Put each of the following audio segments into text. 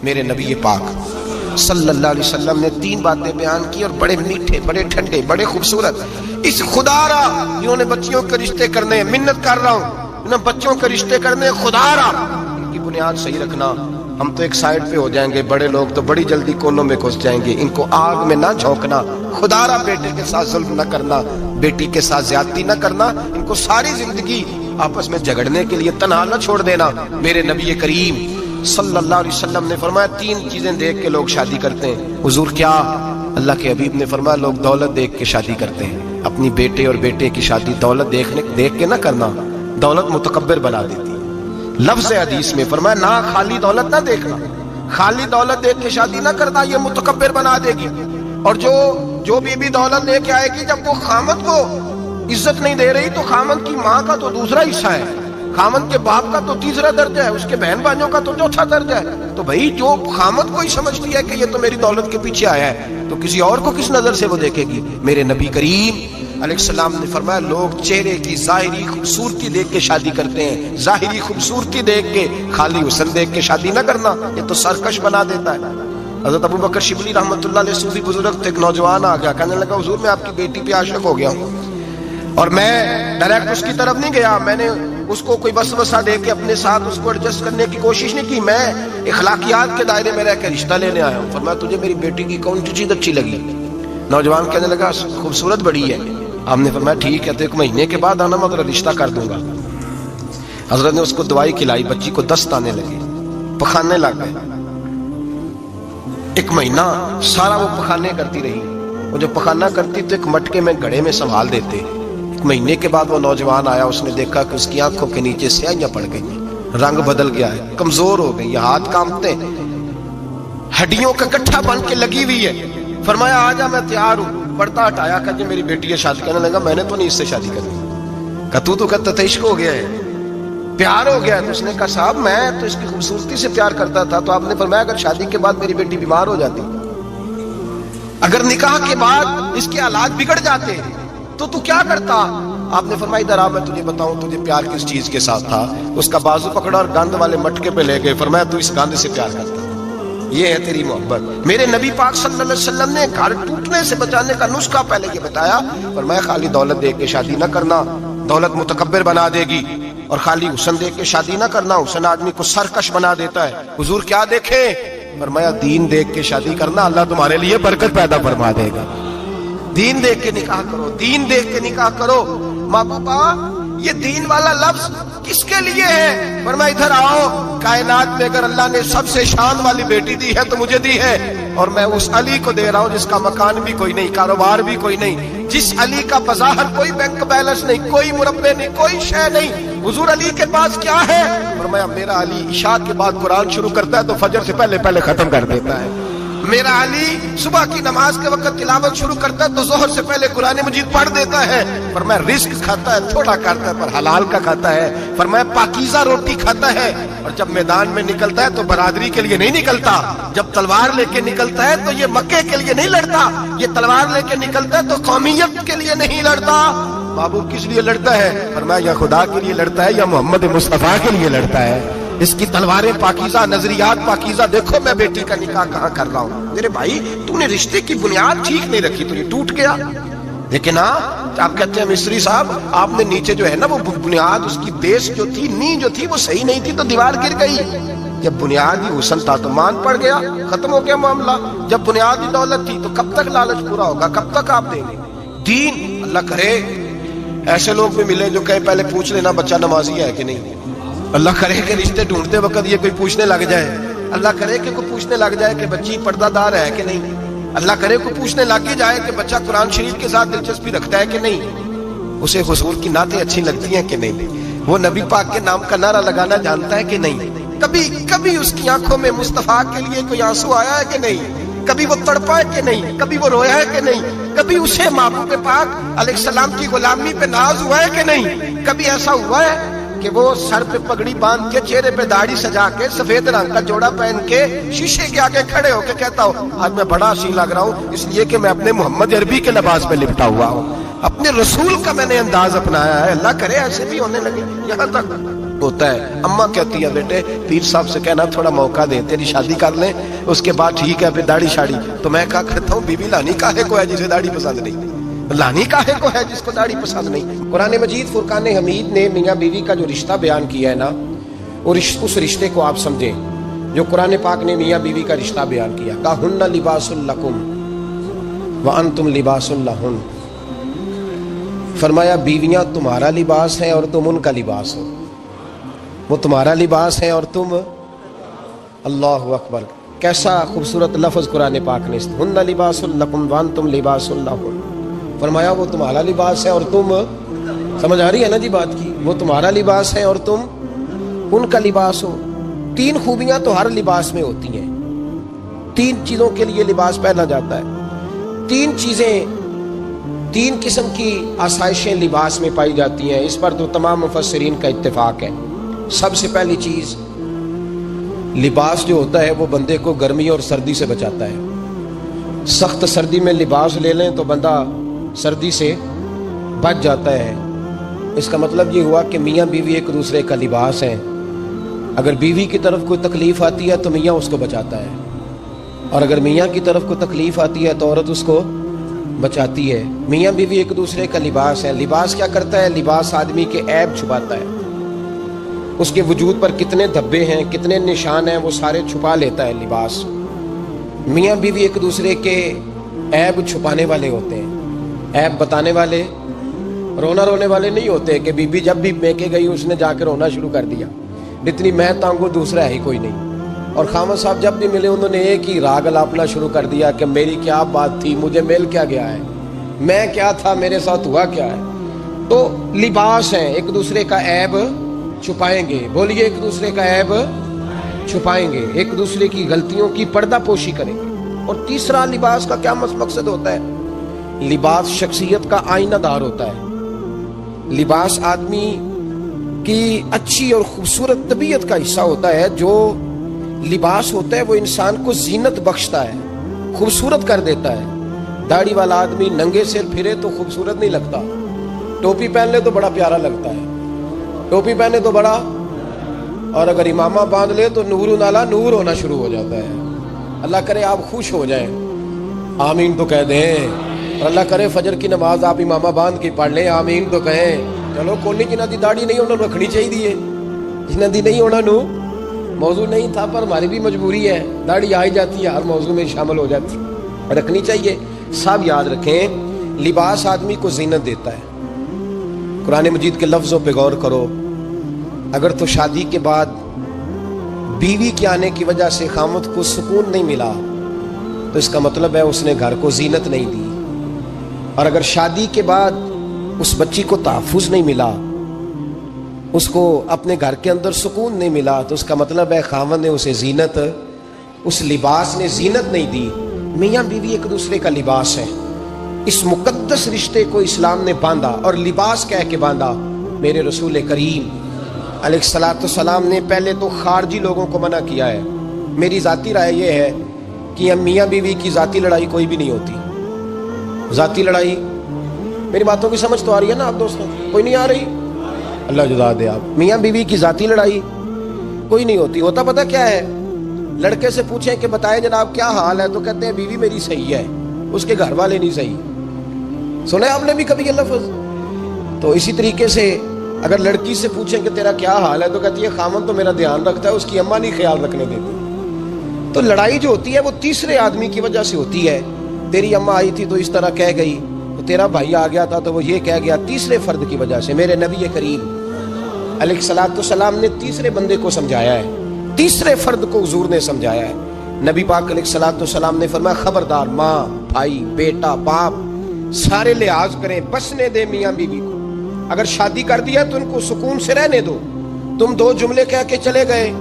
میرے نبی پاک صلی اللہ علیہ وسلم نے 3 باتیں بیان کی اور بڑے میٹھے، بڑے ٹھنڈے، بڑے خوبصورت. اس خدا را جنہوں نے بچیوں کے رشتے کرنے ہیں، منت کر رہا ہوں انہیں بچوں کے رشتے کرنے ہیں، خدا را ان کی بنیاد صحیح رکھنا. ہم تو ایک سائڈ پہ ہو جائیں گے، بڑے لوگ تو بڑی جلدی کونوں میں گھس جائیں گے. ان کو آگ میں نہ جھونکنا، خدا را بیٹے کے ساتھ ظلم نہ کرنا، بیٹی کے ساتھ زیادتی نہ کرنا. ان کو ساری زندگی آپس میں جھگڑنے کے لیے تنہا نہ چھوڑ دینا. میرے نبی کریم صلی اللہ علیہ وسلم نے فرمایا 3 چیزیں دیکھ کے لوگ شادی کرتے ہیں. حضور کیا؟ اللہ کے حبیب نے فرمایا لوگ دولت دیکھ کے شادی کرتے ہیں. اپنی بیٹے اور بیٹے کی شادی دولت دیکھ کے نہ کرنا، دولت متکبر بنا دیتی. لفظ حدیث میں فرمایا نہ خالی دولت نہ دیکھنا، خالی دولت دیکھ کے شادی نہ کرنا، یہ متکبر بنا دے گی. اور جو بھی دولت لے کے آئے گی، جب وہ خامد کو عزت نہیں دے رہی تو خامد کی ماں کا تو دوسرا حصہ ہے، خامد کے باپ کا تو تیسرا درجہ ہے، اس کے بہن بھائیوں کا تو چوتھا درجہ ہے. تو بھائی جو خامد کو ہی سمجھتی ہے کہ یہ تو میری دولت کے پیچھے آیا ہے، تو کسی اور کو کس نظر سے وہ دیکھے گی؟ میرے نبی کریم علیہ السلام نے فرمایا لوگ چہرے کی ظاہری خوبصورتی دیکھ کے شادی کرتے ہیں، ظاہری خوبصورتی دیکھ کے، خالی حسن دیکھ کے شادی نہ کرنا، یہ تو سرکش بنا دیتا ہے. حضرت ابو بکر شبلی رحمۃ اللہ علیہ صوفی بزرگ تھے. ایک نوجوان آ گیا، کہنے لگا حضور میں آپ کی بیٹی پہ عاشق ہو گیا ہوں، اور میں ڈائریکٹ اس کی طرف نہیں گیا، میں نے اس کو کوئی وسوسہ دے کے اپنے ساتھ اس کو ایڈجسٹ کرنے کی کوشش نہیں کی، میں اخلاقیات کے دائرے میں رہ کے رشتہ لینے آیا ہوں. فرمایا تجھے میری بیٹی کی کون سی چیز اچھی لگی؟ نوجوان کہنے لگا خوبصورت بڑی ہے. آپ نے فرمایا ٹھیک ہے، تو 1 مہینے کے بعد آنا، میں تیرا رشتہ کر دوں گا. حضرت نے اس کو دوائی کھلائی، بچی کو دست آنے لگے، پخانے لگ گئے. 1 مہینہ سارا وہ پخانے کرتی رہی. وہ جو پخانہ کرتی تو ایک مٹکے میں گھڑے میں سنبھال دیتے. 1 مہینے کے بعد وہ نوجوان آیا، اس نے دیکھا کہ اس کی آنکھوں کے نیچے سیاہیاں پڑ گئی، رنگ بدل گیا ہے، کمزور ہو گئی، ہاتھ کانپتے، ہڈیوں کا گٹھا بن کے لگی ہوئی ہے. فرمایا آجا میں تیار ہوں. پردہ ہٹایا کہ میری بیٹی ہے شادی. کہنے لگا میں نے تو نہیں اس سے شادی کرنی. کہ تو کہتا تھا عشق ہو گیا ہے، پیار ہو گیا ہے. تو اس نے کہا صاحب میں تو اس کی خوبصورتی سے پیار کرتا تھا. تو آپ نے فرمایا اگر شادی کے بعد میری بیٹی بیمار ہو جاتی، اگر نکاح کے بعد اس کے حالات بگڑ جاتے تو کیا کرتا؟ آپ نے فرمایا ادھر آ میں تجھے بتاؤں تجھے پیار کس چیز کے ساتھ تھا. اس کا بازو پکڑا اور گند والے مٹکے پہ لے گئے. فرمایا تو اس گند سے پیار کرتا، یہ ہے تیری محبت. میرے نبی پاک صلی اللہ علیہ وسلم نے گھر ٹوٹنے سے بچانے کا نسخہ پہلے یہ بتایا. فرمایا خالی دولت دیکھ کے شادی نہ کرنا، دولت متکبر بنا دے گی. اور خالی حسن دیکھ کے شادی نہ کرنا، حسن آدمی کو سرکش بنا دیتا ہے. حضور کیا دیکھیں؟ فرمایا دین دیکھ کے شادی کرنا، اللہ تمہارے لیے برکت پیدا فرما دے گا. دین دیکھ کے نکاح کرو، دین دیکھ کے نکاح کرو. ماں باپا یہ دین والا لفظ کس کے لیے ہے؟ فرمایا ادھر آؤ، کائنات میں اگر اللہ نے سب سے شان والی بیٹی دی ہے تو مجھے دی ہے، اور میں اس علی کو دے رہا ہوں جس کا مکان بھی کوئی نہیں، کاروبار بھی کوئی نہیں، جس علی کا بظاہر کوئی بینک بیلنس نہیں، کوئی مربع نہیں، کوئی شے نہیں. حضور علی کے پاس کیا ہے؟ فرمایا میرا علی عشاء کے بعد قرآن شروع کرتا ہے تو فجر سے پہلے ختم کر دیتا ہے. میرا علی صبح کی نماز کے وقت تلاوت شروع کرتا ہے تو ظہر سے پہلے قرآن مجید پڑھ دیتا ہے. فرمایا رزق کھاتا ہے، تھوڑا کھاتا ہے پر حلال کا کھاتا ہے. فرمایا پاکیزہ روٹی کھاتا ہے. اور جب میدان میں نکلتا ہے تو برادری کے لیے نہیں نکلتا، جب تلوار لے کے نکلتا ہے تو یہ مکے کے لیے نہیں لڑتا، یہ تلوار لے کے نکلتا ہے تو قومیت کے لیے نہیں لڑتا. بابو کس لیے لڑتا ہے؟ فرمایا یا خدا کے لیے لڑتا ہے یا محمد مصطفیٰ کے لیے لڑتا ہے. اس کی تلواریں پاکیزہ، نظریات پاکیزہ. دیکھو میں بیٹی کا نکاح کہاں کر رہا ہوں. میرے بھائی تو نے رشتے کی بنیاد ٹھیک نہیں رکھی تو یہ ٹوٹ گیا. لیکن آپ کہتے ہیں مصری صاحب آپ نے نیچے جو ہے نا وہ بنیاد، اس کی بیس جو تھی، نیو جو تھی وہ صحیح نہیں تھی تو دیوار گر گئی. جب بنیاد ہی حسن تھا تو مان پڑ گیا، ختم ہو گیا معاملہ. جب بنیاد ہی دولت تھی تو کب تک لالچ پورا ہوگا، کب تک آپ دیں گے؟ دین اللہ کرے ایسے لوگ بھی ملے جو کہیں پہلے پوچھ لینا بچہ نمازی ہے کہ نہیں. اللہ کرے کہ رشتے ڈھونڈتے وقت یہ کوئی پوچھنے لگ جائے، اللہ کرے کہ کوئی پوچھنے لگ جائے کہ بچی پردہ دار ہے کہ نہیں، اللہ کرے کوئی پوچھنے لگ ہی جائے کہ بچہ قرآن شریف کے ساتھ دلچسپی رکھتا ہے کہ نہیں، اسے حضور کی نعتیں اچھی لگتی ہیں کہ نہیں، وہ نبی پاک کے نام کا نعرہ لگانا جانتا ہے کہ نہیں، کبھی اس کی آنکھوں میں مصطفیٰ کے لیے کوئی آنسو آیا ہے کہ نہیں، کبھی وہ تڑپا ہے کہ نہیں، کبھی وہ رویا ہے کہ نہیں، کبھی اسے محبوب پاک علیہ السلام کی غلامی پہ ناز ہوا ہے کہ نہیں، کبھی ایسا ہوا ہے کہ وہ سر پہ پگڑی باندھ کے، چہرے پہ داڑھی سجا کے، سفید رنگ کا جوڑا پہن کے شیشے کے آگے کھڑے ہو کے کہتا ہو آج میں بڑا حسین لگ رہا ہوں اس لیے کہ میں اپنے محمد عربی کے لباس میں لپٹا ہوا ہوں، اپنے رسول کا میں نے انداز اپنایا ہے. اللہ کرے ایسے بھی ہونے لگے. یہاں تک ہوتا ہے. اماں کہتی ہے بیٹے پیر صاحب سے کہنا تھوڑا موقع دیں, تیری شادی کر لیں, اس کے بعد ٹھیک ہے پھر داڑھی شاڑی. تو میں کہا کرتا ہوں بیوی لانی کاہے کو ہے جسے داڑھی پسند نہیں, لانی کاہے کو ہے جس کو داڑھی پسند نہیں. قرآن مجید فرقان حمید نے میاں بیوی کا جو رشتہ بیان کیا ہے نا, اس رشتے کو آپ سمجھیں جو قرآن پاک نے میاں بیوی کا رشتہ بیان کیا. کہا ہن لباس لکم وانتم لباس لہن, فرمایا بیویاں تمہارا لباس ہیں اور تم ان کا لباس ہو. وہ تمہارا لباس ہے اور تم, اللہ اکبر, کیسا خوبصورت لفظ قرآن پاک نے. ہن لباس لکم وانتم لباس لہن, فرمایا وہ تمہارا لباس ہے اور تم, سمجھ آ رہی ہے نا جی بات کی, وہ تمہارا لباس ہے اور تم ان کا لباس ہو. 3 خوبیاں تو ہر لباس میں ہوتی ہیں, 3 چیزوں کے لیے لباس پہنا جاتا ہے. 3 چیزیں, 3 قسم کی آسائشیں لباس میں پائی جاتی ہیں. اس پر تو تمام مفسرین کا اتفاق ہے. سب سے پہلی چیز, لباس جو ہوتا ہے وہ بندے کو گرمی اور سردی سے بچاتا ہے. سخت سردی میں لباس لے لیں تو بندہ سردی سے بچ جاتا ہے. اس کا مطلب یہ ہوا کہ میاں بیوی ایک دوسرے کا لباس ہیں. اگر بیوی کی طرف کوئی تکلیف آتی ہے تو میاں اس کو بچاتا ہے, اور اگر میاں کی طرف کوئی تکلیف آتی ہے تو عورت اس کو بچاتی ہے. میاں بیوی ایک دوسرے کا لباس ہے. لباس کیا کرتا ہے؟ لباس آدمی کے عیب چھپاتا ہے. اس کے وجود پر کتنے دھبے ہیں, کتنے نشان ہیں, وہ سارے چھپا لیتا ہے لباس. میاں بیوی ایک دوسرے کے عیب چھپانے والے ہوتے ہیں. عیب بتانے والے, رونا رونے والے نہیں ہوتے کہ بی بی جب بھی میکے گئی اس نے جا کے رونا شروع کر دیا, اتنی میں تانگو دوسرا ہے ہی کوئی نہیں. اور خامد صاحب جب بھی ملے انہوں نے ایک ہی راگ الاپنا شروع کر دیا کہ میری کیا بات تھی, مجھے مل کیا گیا ہے, میں کیا تھا, میرے ساتھ ہوا کیا ہے. تو لباس ہیں, ایک دوسرے کا عیب چھپائیں گے. بولیے, ایک دوسرے کا عیب چھپائیں گے, ایک دوسرے کی غلطیوں کی پردہ پوشی کریں گے. اور تیسرا لباس کا کیا مقصد ہوتا ہے؟ لباس شخصیت کا آئینہ دار ہوتا ہے. لباس آدمی کی اچھی اور خوبصورت طبیعت کا حصہ ہوتا ہے. جو لباس ہوتا ہے وہ انسان کو زینت بخشتا ہے, خوبصورت کر دیتا ہے. داڑھی والا آدمی ننگے سر پھرے تو خوبصورت نہیں لگتا, ٹوپی پہن لے تو بڑا پیارا لگتا ہے, ٹوپی پہنے تو بڑا, اور اگر امامہ باندھ لے تو نور نالا نور ہونا شروع ہو جاتا ہے. اللہ کرے آپ خوش ہو جائیں, آمین تو کہہ دیں. اور اللہ کرے فجر کی نماز آپ امامہ باندھ کے پڑھ لیں, آمین تو کہیں. چلو کوئی جنہ دی داڑھی نہیں انہوں نے رکھنی چاہیے, جنہ دی نہیں ہونا نو موضوع نہیں تھا, پر ہماری بھی مجبوری ہے, داڑھی آئی جاتی ہے, ہر موضوع میں شامل ہو جاتی, رکھنی چاہیے. سب یاد رکھیں, لباس آدمی کو زینت دیتا ہے. قرآن مجید کے لفظوں پہ غور کرو. اگر تو شادی کے بعد بیوی کے آنے کی وجہ سے خامد کو سکون نہیں ملا تو اس کا مطلب ہے اس نے گھر کو زینت نہیں دی. اور اگر شادی کے بعد اس بچی کو تحفظ نہیں ملا, اس کو اپنے گھر کے اندر سکون نہیں ملا, تو اس کا مطلب ہے خامد نے اسے زینت, اس لباس نے زینت نہیں دی. میاں بیوی ایک دوسرے کا لباس ہے. اس مقدس رشتے کو اسلام نے باندھا, اور لباس کہہ کے باندھا. میرے رسول کریم علیہ الصلوۃ والسلام نے پہلے تو خارجی لوگوں کو منع کیا ہے. میری ذاتی رائے یہ ہے کہ میاں بیوی کی ذاتی لڑائی کوئی بھی نہیں ہوتی. ذاتی لڑائی, میری باتوں کی سمجھ تو آ رہی ہے نا آپ دوستوں؟ کوئی نہیں آ رہی؟ اللہ جزا دے. آپ میاں بیوی کی ذاتی لڑائی کوئی نہیں ہوتی. ہوتا پتہ کیا ہے؟ لڑکے سے پوچھیں کہ بتائیں جناب کیا حال ہے, تو کہتے ہیں بیوی میری صحیح ہے, اس کے گھر والے نہیں صحیح. سنے آپ نے بھی کبھی یہ لفظ؟ تو اسی طریقے سے اگر لڑکی سے پوچھیں کہ تیرا کیا حال ہے, تو کہتی ہے خامن تو میرا دھیان رکھتا ہے, اس کی اماں نہیں خیال رکھنے دیتی. تو لڑائی جو ہوتی ہے وہ تیسرے آدمی کی وجہ سے ہوتی ہے. تیری اماں آئی تھی تو اس طرح کہہ گئی, تو تیرا بھائی آ گیا تھا تو وہ یہ کہہ گیا, تیسرے فرد کی وجہ سے. میرے نبی کریم علیہ الصلوۃ والسلام نے تیسرے بندے کو سمجھایا ہے, تیسرے فرد کو حضور نے سمجھایا ہے. نبی پاک علیہ الصلوۃ والسلام نے فرمایا خبردار, ماں, بھائی, بیٹا, باپ سارے لحاظ کریں, بسنے دے میاں بیوی کو. اگر شادی کر دیا تو ان کو سکون سے رہنے دو. تم 2 جملے کہہ کے چلے گئے,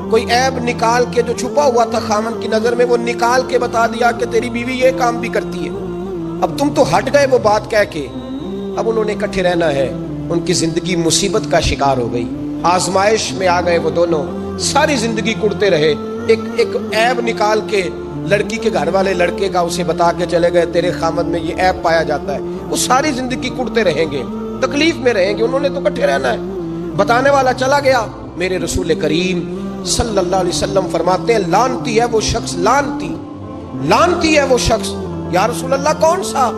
کوئی عیب نکال کے جو چھپا ہوا تھا خامن کی نظر میں وہ نکال کے بتا دیا کہ تیری بیوی یہ کام بھی کرتی ہے. اب تم تو ہٹ گئے وہ بات کہہ کے, اب انہوں نے اکٹھے رہنا ہے. ان کی زندگی مصیبت کا شکار ہو گئی, آزمائش میں آ گئے وہ دونوں, ساری زندگی کڑتے رہے. ایک عیب نکال کے لڑکی کے گھر والے لڑکے کا اسے بتا کے چلے گئے تیرے خامد میں یہ عیب پایا جاتا ہے. وہ ساری زندگی کڑتے رہیں گے, تکلیف میں رہیں گے. انہوں نے تو اکٹھے رہنا ہے. بتانے والا چلا گیا. میرے رسول کریم صلی اللہ علیہ وسلم فرماتے ہیں لعنتی ہے وہ شخص, لعنتی ہے وہ شخص. یا رسول اللہ کون سا؟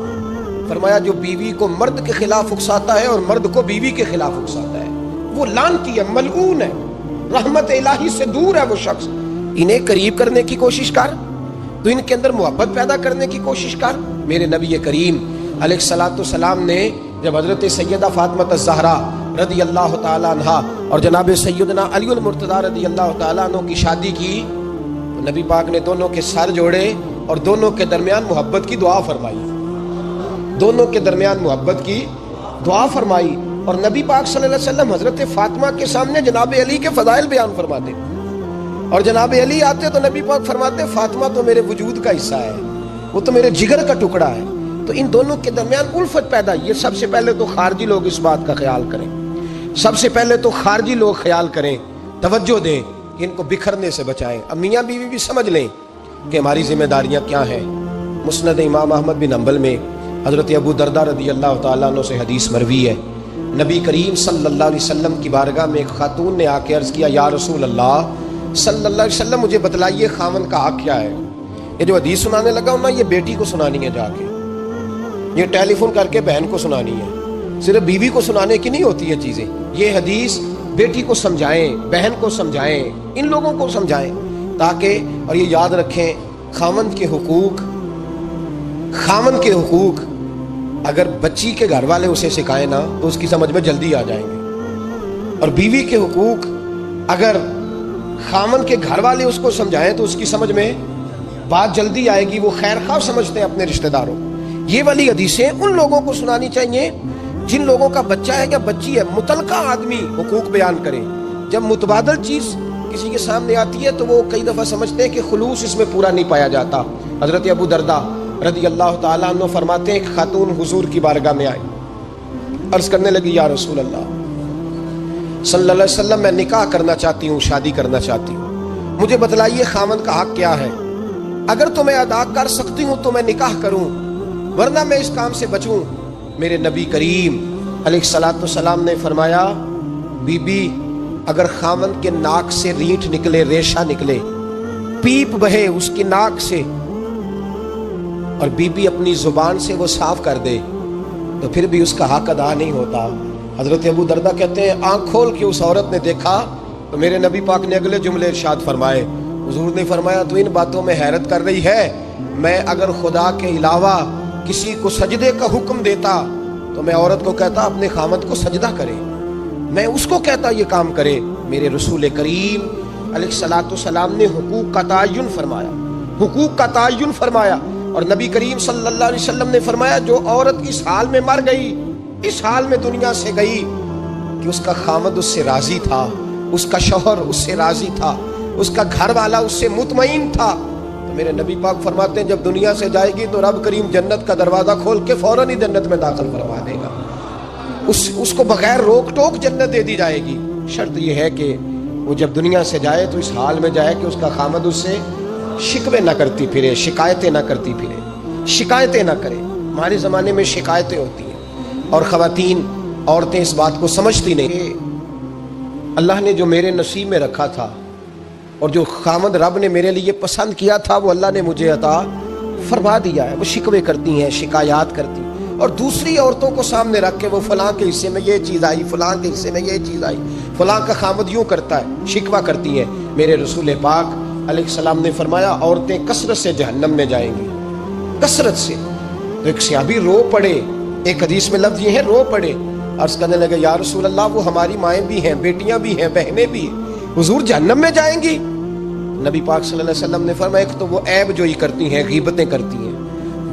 فرمایا جو بیوی کو مرد کے خلاف اکساتا ہے اور مرد کو بیوی کے خلاف اکساتا ہے, وہ لعنتی ہے, ملعون ہے, رحمت الہی سے دور ہے وہ شخص. انہیں قریب کرنے کی کوشش کر, تو ان کے اندر محبت پیدا کرنے کی کوشش کر. میرے نبی کریم علیہ الصلوۃ والسلام نے جب حضرت سیدہ فاطمہ الزہرا رضی اللہ تعالی عنہا اور جناب سیدنا علی المرتضیٰ رضی اللہ تعالیٰ عنہ کی شادی کی, تو نبی پاک نے دونوں کے سر جوڑے اور دونوں کے درمیان محبت کی دعا فرمائی, دونوں کے درمیان محبت کی دعا فرمائی. اور نبی پاک صلی اللہ علیہ وسلم حضرت فاطمہ کے سامنے جناب علی کے فضائل بیان فرماتے, اور جناب علی آتے تو نبی پاک فرماتے فاطمہ تو میرے وجود کا حصہ ہے, وہ تو میرے جگر کا ٹکڑا ہے. تو ان دونوں کے درمیان الفت پیدا. یہ سب سے پہلے تو خارجی لوگ اس بات کا خیال کریں, سب سے پہلے تو خارجی لوگ خیال کریں, توجہ دیں کہ ان کو بکھرنے سے بچائیں. اب میاں بیوی بھی سمجھ لیں کہ ہماری ذمہ داریاں کیا ہیں. مسند امام احمد بن حنبل میں حضرت ابو درداء رضی اللہ تعالیٰ عنہ سے حدیث مروی ہے, نبی کریم صلی اللہ علیہ وسلم کی بارگاہ میں ایک خاتون نے آ کے عرض کیا یا رسول اللہ صلی اللہ علیہ وسلم مجھے بتلائیے خامن کا حق کیا ہے. یہ جو حدیث سنانے لگا ہوں نا, یہ بیٹی کو سنانی ہے, جا کے یہ ٹیلی فون کر کے بہن کو سنانی ہے, صرف بیوی کو سنانے کی نہیں ہوتی یہ چیزیں. یہ حدیث بیٹی کو سمجھائیں, بہن کو سمجھائیں, ان لوگوں کو سمجھائیں, تاکہ اور یہ یاد رکھیں خامن کے حقوق اگر بچی کے گھر والے اسے سکھائیں نا تو اس کی سمجھ میں جلدی آ جائیں گے, اور بیوی کے حقوق اگر خامن کے گھر والے اس کو سمجھائیں تو اس کی سمجھ میں بات جلدی آئے گی. وہ خیر خواہ سمجھتے ہیں اپنے رشتہ داروں. یہ والی حدیثیں ان لوگوں کو سنانی چاہیے جن لوگوں کا بچہ ہے یا بچی ہے. متعلقہ آدمی حقوق بیان کرے. جب متبادل چیز کسی کے سامنے آتی ہے تو وہ کئی دفعہ سمجھتے ہیں کہ خلوص اس میں پورا نہیں پایا جاتا. حضرت ابو درداء رضی اللہ تعالیٰ عنہ فرماتے ہیں کہ خاتون حضور کی بارگاہ میں آئی, عرض کرنے لگی یا رسول اللہ صلی اللہ علیہ وسلم میں نکاح کرنا چاہتی ہوں, شادی کرنا چاہتی ہوں, مجھے بتلائیے خامن کا حق کیا ہے. اگر تو میں ادا کر سکتی ہوں تو میں نکاح کروں, ورنہ میں اس کام سے بچوں. میرے نبی کریم علیہ الصلوۃ والسلام نے فرمایا بی بی اگر خامن کے ناک سے رینٹ نکلے, ریشہ نکلے, پیپ بہے اس کی ناک سے, اور بی بی اپنی زبان سے وہ صاف کر دے تو پھر بھی اس کا حق ادا نہیں ہوتا. حضرت ابو درداء کہتے ہیں آنکھ کھول کے اس عورت نے دیکھا تو میرے نبی پاک نے اگلے جملے ارشاد فرمائے. حضور نے فرمایا تو ان باتوں میں حیرت کر رہی ہے, میں اگر خدا کے علاوہ کسی کو سجدے کا حکم دیتا تو میں عورت کو کہتا اپنے خامد کو سجدہ کرے, میں اس کو کہتا یہ کام کرے. میرے رسول کریم علیہ الصلوۃ والسلام نے حقوق کا تعین فرمایا, اور نبی کریم صلی اللہ علیہ وسلم نے فرمایا جو عورت اس حال میں مر گئی, اس حال میں دنیا سے گئی کہ اس کا خامد اس سے راضی تھا, اس کا شوہر اس سے راضی تھا, اس کا گھر والا اس سے مطمئن تھا, تو میرے نبی پاک فرماتے ہیں جب دنیا سے جائے گی تو رب کریم جنت کا دروازہ کھول کے فوراً ہی جنت میں داخل فرما دے گا. اس کو بغیر روک ٹوک جنت دے دی جائے گی. شرط یہ ہے کہ وہ جب دنیا سے جائے تو اس حال میں جائے کہ اس کا خامد اس سے شکوے نہ کرتی پھرے, شکایتیں نہ کرتی پھرے, شکایتیں نہ کرے. ہمارے زمانے میں شکایتیں ہوتی ہیں اور خواتین عورتیں اس بات کو سمجھتی نہیں کہ اللہ نے جو میرے نصیب میں رکھا تھا اور جو خامد رب نے میرے لیے پسند کیا تھا وہ اللہ نے مجھے عطا فرما دیا ہے. وہ شکوے کرتی ہیں, شکایات کرتی ہیں, اور دوسری عورتوں کو سامنے رکھ کے وہ فلاں کے حصے میں یہ چیز آئی, فلاں کے حصے میں یہ چیز آئی, فلاں کا خامد یوں کرتا ہے, شکوہ کرتی ہیں. میرے رسول پاک علیہ السلام نے فرمایا عورتیں کثرت سے جہنم میں جائیں گی, کثرت سے. تو ایک صحابی رو پڑے, ایک حدیث میں لفظ یہ ہے رو پڑے, عرض کرنے لگے یا رسول اللہ وہ ہماری مائیں بھی ہیں, بیٹیاں بھی ہیں, بہنیں بھی ہیں, حضور جہنم میں جائیں گی. نبی پاک صلی اللہ علیہ وسلم نے فرمایا ایک تو وہ عیب جوئی کرتی ہیں, غیبتیں کرتی ہیں,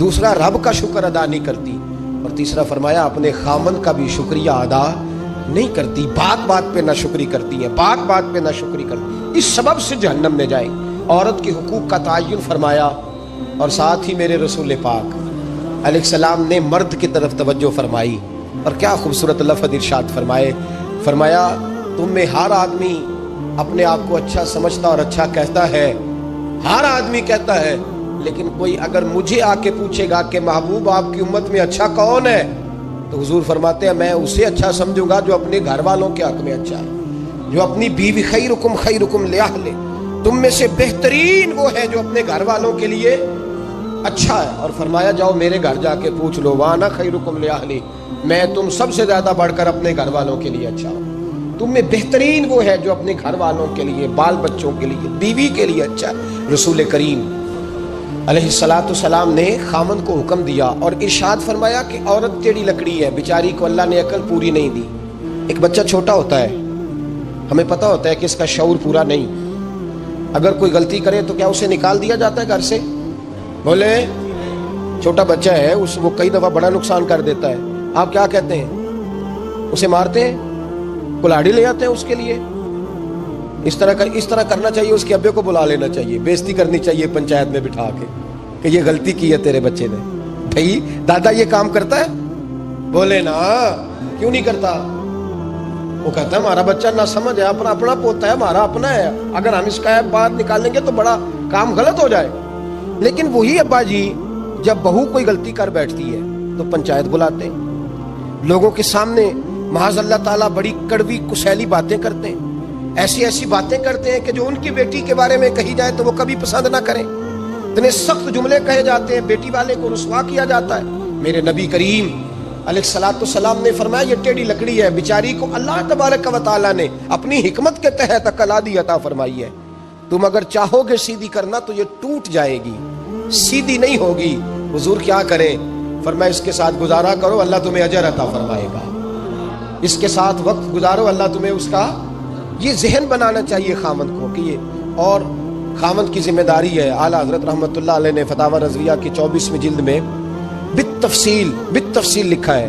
دوسرا رب کا شکر ادا نہیں کرتی, اور تیسرا فرمایا اپنے خامن کا بھی شکریہ ادا نہیں کرتی, بات بات پہ ناشکری کرتی ہیں, بات بات پہ ناشکری کرتی, اس سبب سے جہنم میں جائیں. عورت کے حقوق کا تعین فرمایا, اور ساتھ ہی میرے رسول پاک علیہ السلام نے مرد کی طرف توجہ فرمائی, اور کیا خوبصورت لفظ ارشاد فرمایا تم میں ہر آدمی اپنے آپ کو اچھا سمجھتا اور اچھا کہتا ہے, ہر آدمی کہتا ہے, لیکن کوئی اگر مجھے آ کے پوچھے گا کہ محبوب آپ کی امت میں اچھا کون ہے تو حضور فرماتے ہیں میں اسے اچھا سمجھوں گا جو اپنے گھر والوں کے حق میں اچھا ہے، جو اپنی بیوی خیرکم لأہلہ، تم میں سے بہترین وہ ہے جو اپنے گھر والوں کے لیے اچھا ہے۔ اور فرمایا جاؤ میرے گھر جا کے پوچھ لو، وانا خیرکم لأہلی، میں تم سب سے زیادہ بڑھ کر اپنے گھر والوں کے لیے اچھا ہوں۔ تم میں بہترین وہ ہے جو اپنے گھر والوں کے لیے، بال بچوں کے لیے، بیوی کے لیے اچھا ہے۔ رسول کریم علیہ السلام نے خامند کو حکم دیا اور ارشاد فرمایا کہ عورت ٹیڑھی لکڑی ہے، بیچاری کو اللہ نے عقل پوری نہیں دی۔ ایک بچہ چھوٹا ہوتا ہے، ہمیں پتہ ہوتا ہے کہ اس کا شعور پورا نہیں، اگر کوئی غلطی کرے تو کیا اسے نکال دیا جاتا ہے گھر سے؟ بولے، چھوٹا بچہ ہے، وہ کئی دفعہ بڑا نقصان کر دیتا ہے، آپ کیا کہتے ہیں؟ اسے مارتے ہیں، کلاڑی لے آتے ہیں اس کے لیے؟ اس طرح کرنا چاہیے، اس کے ابے کو بلا لینا چاہیے، بےزتی کرنی چاہیے پنچایت میں بٹھا کے کہ یہ غلطی کی ہے تیرے بچے نے۔ بھائی دادا یہ کام کرتا ہے؟ بولے نا، کیوں نہیں کرتا؟ وہ کہتا ہے ہمارا بچہ نہ سمجھ ہے، اپنا پوتا ہے، ہمارا اپنا ہے، اگر ہم اس کا بات نکالیں گے تو بڑا کام غلط ہو جائے۔ لیکن وہی ابا جی جب بہو کوئی غلطی کر بیٹھتی ہے تو پنچایت بلاتے ہیں، لوگوں کے سامنے معاذ اللہ تعالیٰ بڑی کڑوی کسیلی باتیں کرتے ہیں، ایسی باتیں کرتے ہیں کہ جو ان کی بیٹی کے بارے میں کہی جائے تو وہ کبھی پسند نہ کریں، اتنے سخت جملے کہے جاتے ہیں، بیٹی والے کو رسوا کیا جاتا ہے۔ میرے نبی کریم علیہ السلام نے فرمایا یہ ٹیڑھی لکڑی ہے، بیچاری کو اللہ تبارک و تعالیٰ نے اپنی حکمت کے تحت عقل آدھی عطا فرمائی ہے، تم اگر چاہو گے سیدھی کرنا تو یہ ٹوٹ جائے گی، سیدھی نہیں ہوگی۔ حضور کیا کریں؟ فرمایا اس کے ساتھ گزارا کرو، اللہ تمہیں اجر عطا فرمائے گا، اس کے ساتھ وقت گزارو، اللہ تمہیں اس کا، یہ ذہن بنانا چاہیے خامند کو کہ یہ، اور خامند کی ذمہ داری ہے۔ اعلیٰ حضرت رحمۃ اللہ علیہ نے فتاوی رضویہ کی 24ویں جلد میں بالتفصیل لکھا ہے،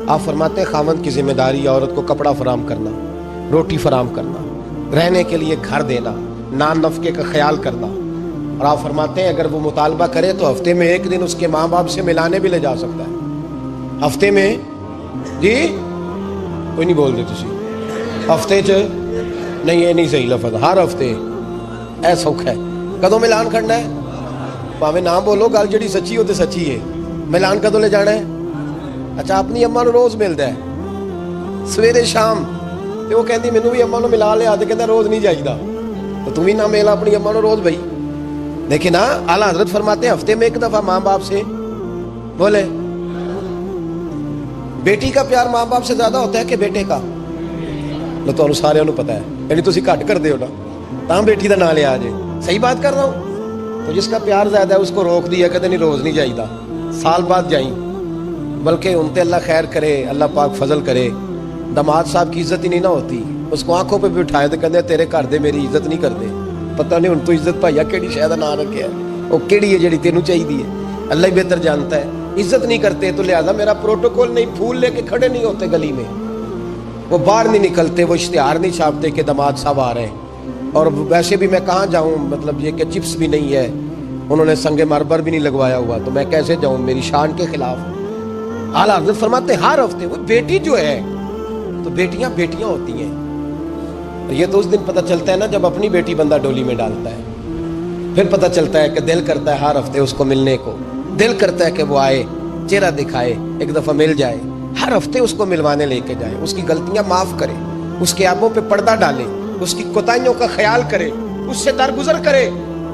آپ فرماتے ہیں خامند کی ذمہ داری ہے عورت کو کپڑا فراہم کرنا، روٹی فراہم کرنا، رہنے کے لیے گھر دینا، نان نفقے کا خیال کرنا، اور آپ فرماتے ہیں اگر وہ مطالبہ کرے تو ہفتے میں ایک دن اس کے ماں باپ سے ملانے بھی لے جا سکتا ہے۔ ہفتے میں، جی کوئی نہیں بول دے تسی، ہفتے نہیں، یہ نہیں صحیح لفظ، ہر ہفتے اے سوکھ ہے، کدوں ملان کرنا ہے؟ پاویں نہ بولو، گل جڑی سچی ہو تے سچی ہے، ملان کدوں لے جانا ہے؟ اچھا اپنی اماں نو روز ملدا ہے سویرے شام، تے وہ کہندی مینوں بھی اماں نو ملا لیا، تے کہندا روز نہیں جائیدا، تو تم بھی نہ مل اپنی اماں نو روز بھائی۔ دیکھیں نا، اعلیٰ حضرت فرماتے ہیں ہفتے میں ایک دفعہ ماں باپ سے بولے۔ بیٹی کا پیار ماں باپ سے زیادہ ہوتا ہے کہ بیٹے کا؟ تو سارے پتہ ہے، یعنی تسی گھٹ کر دے ہو نا، تاں بیٹی دا نام لیا جے، صحیح بات کر رہا ہوں؟ تو جس کا پیار زیادہ ہے اس کو روک دیا، کہتے نہیں روز نہیں جائیدا، سال بعد جائیں، بلکہ ان تے اللہ خیر کرے، اللہ پاک فضل کرے، داماد صاحب کی عزت ہی نہیں نہ ہوتی، اس کو آنکھوں پہ بھی اٹھائے تو کہتے تیرے گھر دے میری عزت نہیں کرتے، پتہ نہیں ان تو عزت بھائیا کیڑی شے دا نام رکھیا ہے، وہ کیڑی ہے جڑی تینوں چاہیے، اللہ ہی بہتر جانتا ہے۔ عزت نہیں کرتے تو لہذا میرا پروٹوکول نہیں، پھول لے کے کھڑے نہیں ہوتے گلی میں، وہ باہر نہیں نکلتے، وہ اشتہار نہیں چھاپتے کہ داماد صاحب آ رہے ہیں، اور ویسے بھی میں کہاں جاؤں، مطلب یہ کہ چپس بھی نہیں ہے، انہوں نے سنگ مرمر بھی نہیں لگوایا ہوا، تو میں کیسے جاؤں، میری شان کے خلاف۔ اعلیٰ حضرت فرماتے ہر ہفتے وہ بیٹی جو ہے، تو بیٹیاں ہوتی ہیں، یہ تو اس دن پتہ چلتا ہے نا جب اپنی بیٹی بندہ ڈولی میں ڈالتا ہے، پھر پتہ چلتا ہے کہ دل کرتا ہے ہر ہفتے اس کو ملنے کو، دل کرتا ہے کہ وہ آئے، چہرہ دکھائے، ایک دفعہ مل جائے، ہر ہفتے اس کو ملوانے لے کے جائے، اس کی غلطیاں معاف کرے، اس کے عیبوں پہ پردہ ڈالے، اس کی کوتاہیوں کا خیال کرے، اس سے درگزر کرے۔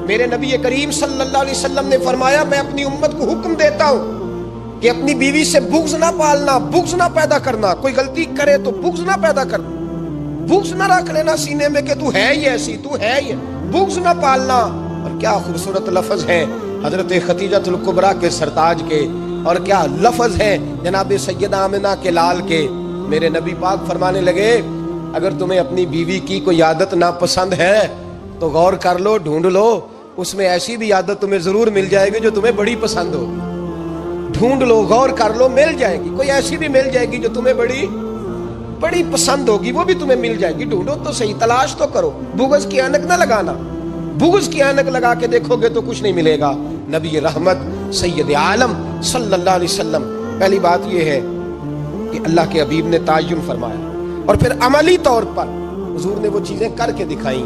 میرے نبی کریم صلی اللہ علیہ وسلم نے فرمایا میں اپنی امت کو حکم دیتا ہوں کہ اپنی بیوی سے بغض نہ پالنا، بغض نہ پیدا کرنا، کوئی غلطی کرے تو بغض نہ پیدا کرنا، بغض نہ رکھ لینا سینے میں کہ تو ہے ہی ایسی، تو ہے ہی، بغض نہ پالنا۔ اور کیا خوبصورت لفظ ہیں حضرت خدیجہ الکبریٰ کے سرتاج کے، اور کیا لفظ ہیں جناب سیدہ آمنہ کے لال کے۔ میرے نبی پاک فرمانے لگے اگر تمہیں اپنی بیوی کی کوئی عادت ناپسند ہے تو غور کر لو، ڈھونڈ لو، اس میں ایسی بھی عادت تمہیں ضرور مل جائے گی جو تمہیں بڑی پسند ہوگی، ڈھونڈ لو، غور کر لو، مل جائے گی، کوئی ایسی بھی مل جائے گی جو تمہیں بڑی پسند ہوگی، وہ بھی تمہیں مل جائے گی، ڈھونڈو تو صحیح، تلاش تو کرو، بغض کی اینک نہ لگانا، بغض کی اینک لگا کے دیکھو گے تو کچھ نہیں ملے گا۔ نبی رحمت سید عالم صلی اللہ علیہ وسلم، پہلی بات یہ ہے کہ اللہ کے حبیب نے تعین فرمایا، اور پھر عملی طور پر حضور نے وہ چیزیں کر کے دکھائیں